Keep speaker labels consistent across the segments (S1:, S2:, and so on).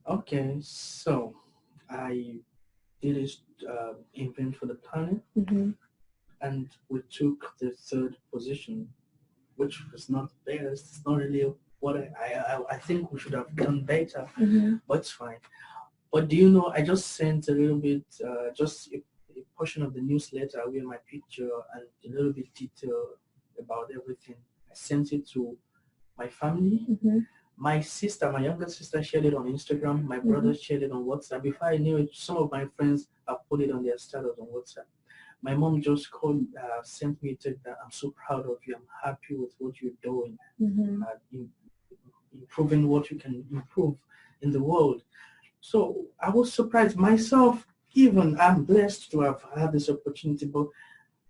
S1: Okay, so I did this event for the planet, and we took the third position, which was not the best. It's not really what I think we should have done better, but it's fine. But do you know, I just sent a little bit, just a portion of the newsletter with my picture and a little bit detail about everything. I sent it to my family. My sister, my younger sister, shared it on Instagram. My brother shared it on WhatsApp. Before I knew it, some of my friends have put it on their status on WhatsApp. My mom just called, sent me a text that I'm so proud of you. I'm happy with what you're doing, improving what you can improve in the world. So I was surprised myself. Even I'm blessed to have had this opportunity, but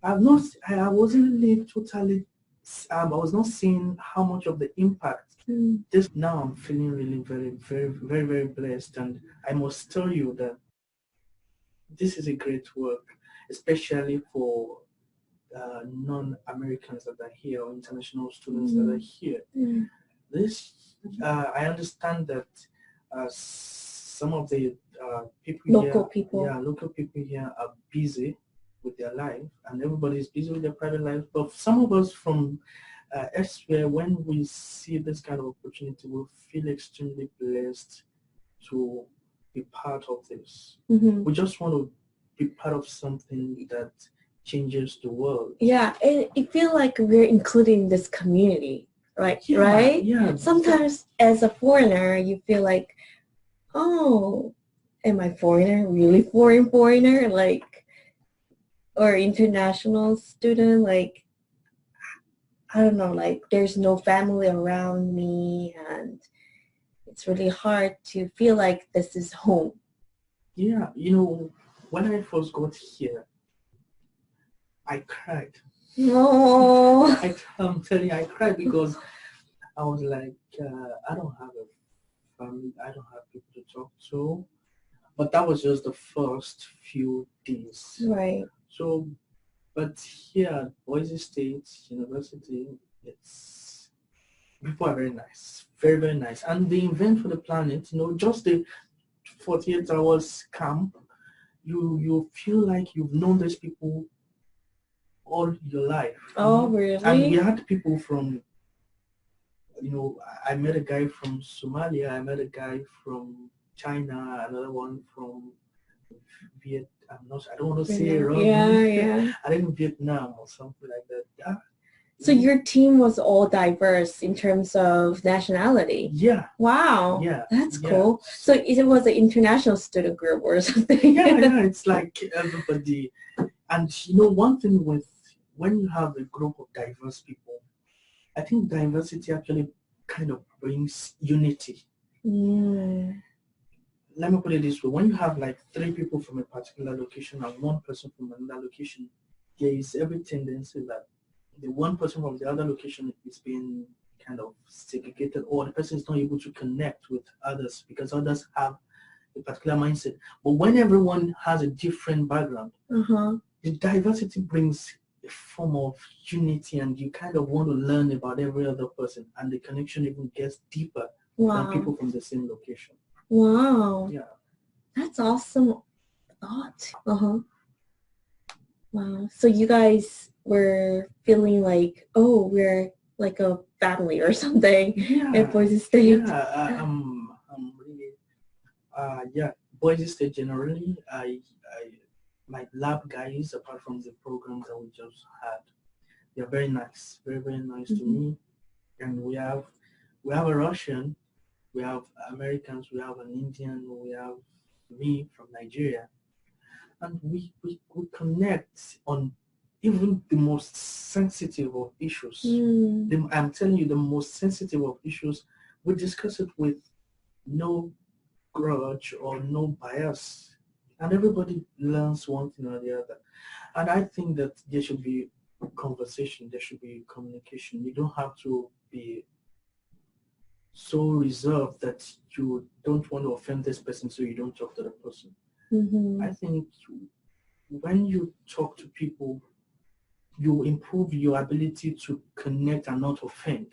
S1: I wasn't really totally. I was not seeing how much of the impact. This now I'm feeling really very, very, very, very blessed, and I must tell you that this is a great work, especially for non-Americans that are here or international students that are here. This I understand that some of the
S2: Local people.
S1: local people here are busy with their life, and everybody's busy with their private life. But some of us from elsewhere, when we see this kind of opportunity, we feel extremely blessed to be part of this. We just want to be part of something that changes the world.
S2: Yeah, and it feels like we're including this community, right?
S1: Yeah,
S2: right?
S1: Yeah.
S2: Sometimes as a foreigner, you feel like, oh, am I foreigner? Really foreigner? Like, or international student? Like, I don't know, like there's no family around me and it's really hard to feel like this is home.
S1: Yeah, when I first got here, I cried.
S2: No.
S1: I'm telling you, I cried because I was like, I don't have a family, I don't have people to talk to. But that was just the first few days.
S2: Right.
S1: So, but here at Boise State University, people are very nice, very, very nice. And the event for the planet, just the 48 hours camp, you feel like you've known these people all your life.
S2: Oh, really?
S1: And we had people from, I met a guy from Somalia, I met a guy from China, another one from Vietnam. I don't want to say it wrong.
S2: Yeah.
S1: I think Vietnam or something like that. Yeah.
S2: So your team was all diverse in terms of nationality?
S1: Yeah.
S2: Wow.
S1: Yeah.
S2: That's cool. So it was an international student group or something?
S1: Yeah. It's like everybody. And one thing when you have a group of diverse people, I think diversity actually kind of brings unity. Let me put it this way. When you have like 3 people from a particular location and 1 person from another location, there is every tendency that the 1 person from the other location is being kind of segregated, or the person is not able to connect with others because others have a particular mindset. But when everyone has a different background, the diversity brings a form of unity, and you kind of want to learn about every other person, and the connection even gets deeper than people from the same location.
S2: Wow.
S1: Yeah.
S2: That's awesome thought. Wow. So you guys were feeling like, oh, we're like a family or something at Boise State.
S1: Yeah. I'm really. Boise State generally. My lab guys, apart from the programs that we just had, they're very nice, very, very nice to me. And we have a Russian, we have Americans, we have an Indian, we have me from Nigeria, and we connect on even the most sensitive of issues. I'm telling you, the most sensitive of issues, we discuss it with no grudge or no bias, and everybody learns one thing or the other. And I think that there should be conversation, there should be communication. You don't have to be so reserved that you don't want to offend this person, so you don't talk to the person. I think when you talk to people, you improve your ability to connect and not offend.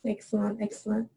S2: Excellent, excellent.